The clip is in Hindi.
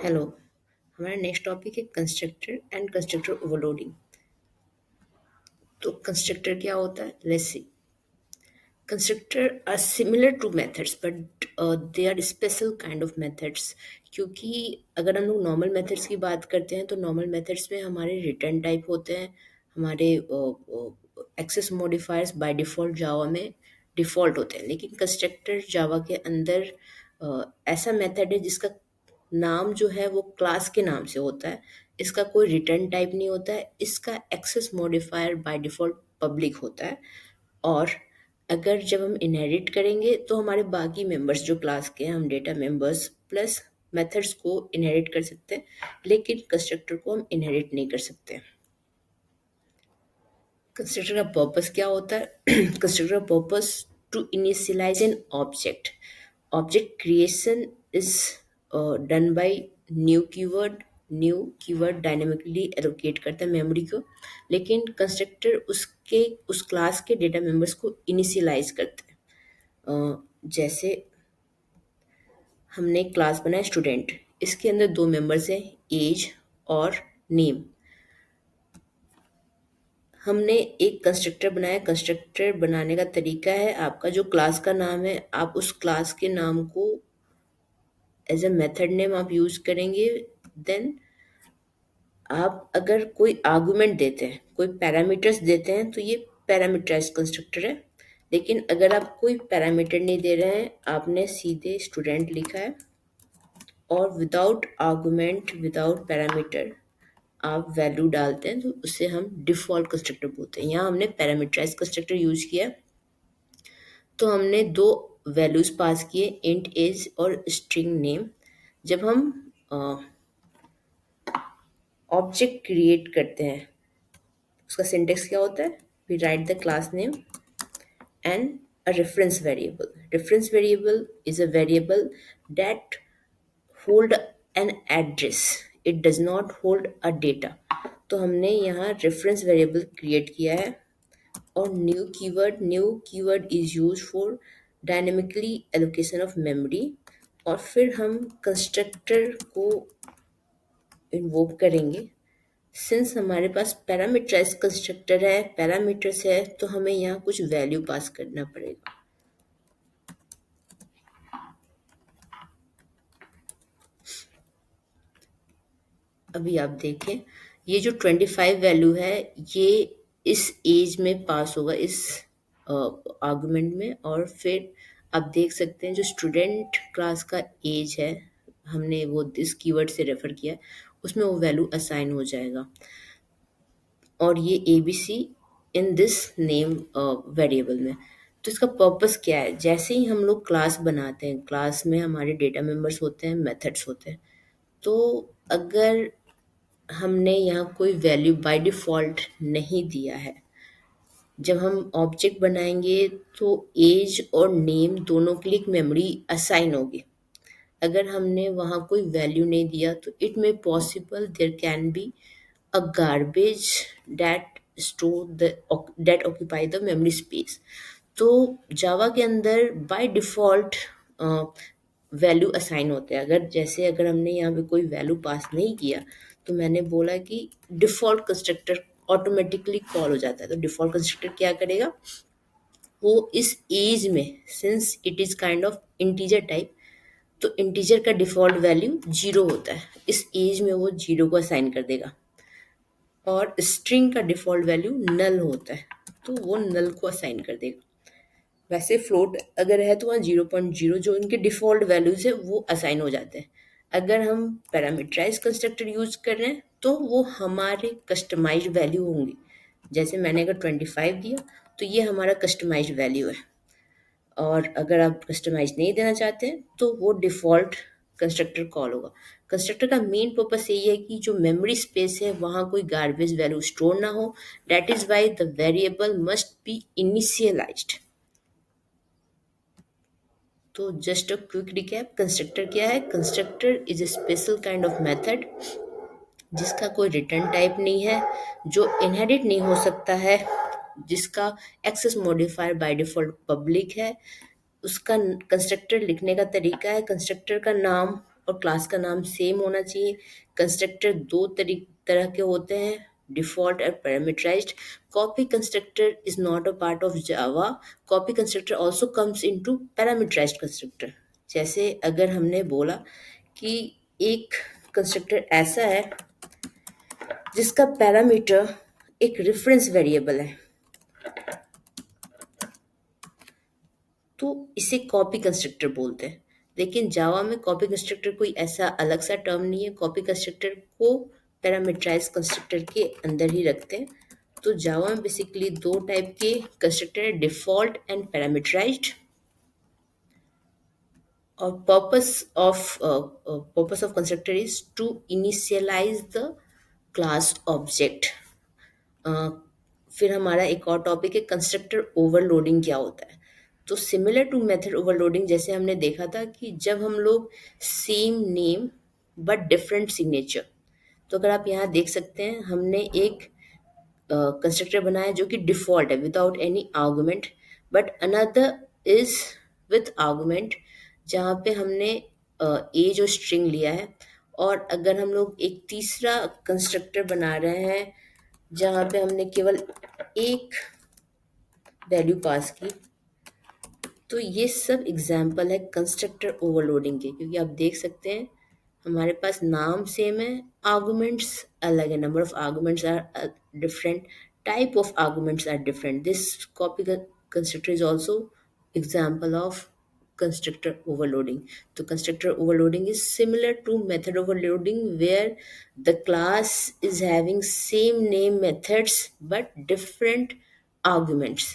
हेलो। हमारा नेक्स्ट टॉपिक है कंस्ट्रक्टर एंड कंस्ट्रक्टर ओवरलोडिंग। तो कंस्ट्रक्टर क्या होता है, let's see. Constructor are similar to methods, but they are special kind of methods. क्योंकि अगर हम लोग नॉर्मल मेथड्स की बात करते हैं तो नॉर्मल मेथड्स में हमारे रिटर्न टाइप होते हैं, हमारे एक्सेस मॉडिफायर्स बाय डिफ़ॉल्ट जावा में डिफ़ॉल्ट होते हैं। लेकिन कंस्ट्रक्टर जावा के अंदर ऐसा मेथड है जिसका नाम जो है वो क्लास के नाम से होता है। इसका कोई रिटर्न टाइप नहीं होता है, इसका access modifier by default public होता है। और अगर जब हम इनहेरिट करेंगे तो हमारे बाकी मेंबर्स जो क्लास के हैं, हम डेटा मेंबर्स प्लस मेथड्स को इनहेरिट कर सकते हैं, लेकिन कंस्ट्रक्टर को हम इनहेरिट नहीं कर सकते। कंस्ट्रक्टर का पर्पस क्या होता है? कंस्ट्रक्टर का purpose to initialise an object. Object creation is done by new keyword dynamically allocate करता है मेमोरी को, लेकिन कंस्ट्रक्टर उसके उस क्लास के डेटा मेंबर्स को इनिशियलाइज करते हैं। जैसे हमने क्लास बनाया स्टूडेंट, इसके अंदर दो मेंबर्स हैं, एज और नेम। हमने एक कंस्ट्रक्टर बनाया। कंस्ट्रक्टर बनाने का तरीका है, आपका जो क्लास का नाम है, आप उस क्लास के नाम को एज अ मेथड नेम आप यूज करेंगे। देन आप अगर कोई आर्गुमेंट देते हैं, कोई पैरामीटर्स देते हैं, तो ये पैरामीटराइज्ड कंस्ट्रक्टर है। लेकिन अगर आप कोई पैरामीटर नहीं दे रहे हैं, आपने सीधे स्टूडेंट लिखा है और विदाउट आर्गुमेंट विदाउट पैरामीटर आप वैल्यू डालते हैं, तो उसे हम डिफ़ॉल्ट कंस्ट्रक्टर बोलते हैं। यहाँ हमने पैरामीटराइज्ड कंस्ट्रक्टर यूज किया, तो हमने दो वैल्यूज पास किए, इंट एज और स्ट्रिंग नेम। जब हम ऑब्जेक्ट क्रिएट करते हैं, उसका सिंटेक्स क्या होता है? We write the class name and a reference variable. Reference variable is a variable that hold an address. It does not hold a data. तो हमने यहाँ reference variable create किया है। और new keyword is use for dynamically allocation of memory. और फिर हम कंस्ट्रक्टर को इन्वोक करेंगे। सिंस हमारे पास पैरामीटराइज कंस्ट्रक्टर है, पैरामीटर्स है, तो हमें यहाँ कुछ वैल्यू पास करना पड़ेगा। अभी आप देखें, ये जो 25 वैल्यू है, ये इस एज में पास होगा, इस आर्गुमेंट में। और फिर आप देख सकते हैं जो स्टूडेंट क्लास का एज है, हमने वो दिस कीवर्ड से रेफर किया है, उसमें वो वैल्यू असाइन हो जाएगा। और ये ABC in this name variable में। तो इसका पर्पस क्या है? जैसे ही हम लोग क्लास बनाते हैं, क्लास में हमारे डेटा मेंबर्स होते हैं, मेथड्स होते हैं। तो अगर हमने यहाँ कोई वैल्यू बाय डिफ़ॉल्ट नहीं दिया है, जब हम ऑब्जेक्ट बनाएंगे तो एज और नेम दोनों के लिए एक मेमोरी असाइन होगी। अगर हमने वहाँ कोई वैल्यू नहीं दिया तो it may possible there can be a garbage that store the that occupy the memory space. तो जावा के अंदर बाय डिफ़ॉल्ट वैल्यू असाइन होते हैं। अगर हमने यहाँ पे कोई वैल्यू पास नहीं किया, तो मैंने बोला कि डिफ़ॉल्ट कंस्ट्रक्टर ऑटोमेटिकली कॉल हो जाता है। तो डिफ़ॉल्ट कंस्ट्रक्टर क्या करेगा? वो इस एज में, since it is kind of integer type, तो इंटीजर का डिफ़ॉल्ट वैल्यू 0 होता है, इस एज में वो 0 को असाइन कर देगा। और स्ट्रिंग का डिफ़ॉल्ट वैल्यू नल होता है, तो वो नल को असाइन कर देगा। वैसे फ्लोट अगर है तो वहाँ 0.0 जो इनके डिफ़ॉल्ट वैल्यूज़ है वो असाइन हो जाते हैं। अगर हम पैरामीटराइज कंस्ट्रक्टर यूज़ कर रहे हैं तो वो हमारे कस्टमाइज्ड वैल्यू होंगी। जैसे मैंने अगर 25 दिया तो ये हमारा कस्टमाइज्ड वैल्यू है। और अगर आप कस्टमाइज नहीं देना चाहते हैं तो वो डिफ़ॉल्ट कंस्ट्रक्टर कॉल होगा। कंस्ट्रक्टर का मेन पर्पस यही है कि जो मेमोरी स्पेस है वहाँ कोई गार्बेज वैल्यू स्टोर ना हो। That is why the variable must be initialised. तो just a quick recap, constructor क्या है? Constructor is a special kind of method जिसका कोई रिटर्न टाइप नहीं है, जो इनहेरिट नहीं हो सकता है, जिसका access modifier by default public है। उसका कंस्ट्रक्टर लिखने का तरीका है, कंस्ट्रक्टर का नाम और क्लास का नाम सेम होना चाहिए। कंस्ट्रक्टर दो तरह के होते हैं, डिफॉल्ट और parameterised. Copy constructor is not a part of Java. Copy constructor also comes into parameterised constructor. जैसे अगर हमने बोला कि एक कंस्ट्रक्टर ऐसा है जिसका पैरामीटर एक रेफरेंस वेरिएबल है, तो इसे कॉपी कंस्ट्रक्टर बोलते हैं। लेकिन जावा में कॉपी कंस्ट्रक्टर कोई ऐसा अलग सा टर्म नहीं है, कॉपी कंस्ट्रक्टर को पैरामीटराइज कंस्ट्रक्टर के अंदर ही रखते हैं। तो जावा में बेसिकली दो टाइप के कंस्ट्रक्टर है, डिफॉल्ट एंड पैरामीटराइज्ड। और purpose of constructor is to initialize the class object। फिर हमारा एक और टॉपिक है कंस्ट्रक्टर ओवरलोडिंग क्या होता है। तो सिमिलर टू मेथड ओवरलोडिंग, जैसे हमने देखा था कि जब हम लोग same name but different signature, तो अगर आप यहाँ देख सकते हैं हमने एक कंस्ट्रक्टर बनाया जो कि डिफॉल्ट है without any argument, but another is with argument, जहाँ पे हमने एज और स्ट्रिंग लिया है। और अगर हम लोग एक तीसरा कंस्ट्रक्टर बना रहे हैं जहाँ पे हमने केवल एक वैल्यू पास की, तो ये सब एग्जाम्पल है कंस्ट्रक्टर ओवरलोडिंग के। क्योंकि आप देख सकते हैं हमारे पास नाम सेम है, आर्गुमेंट्स अलग है, number of arguments are different, type of arguments are different. This copy constructor is also example of constructor overloading. So constructor overloading is similar to method overloading, where the class is having same name methods but different arguments.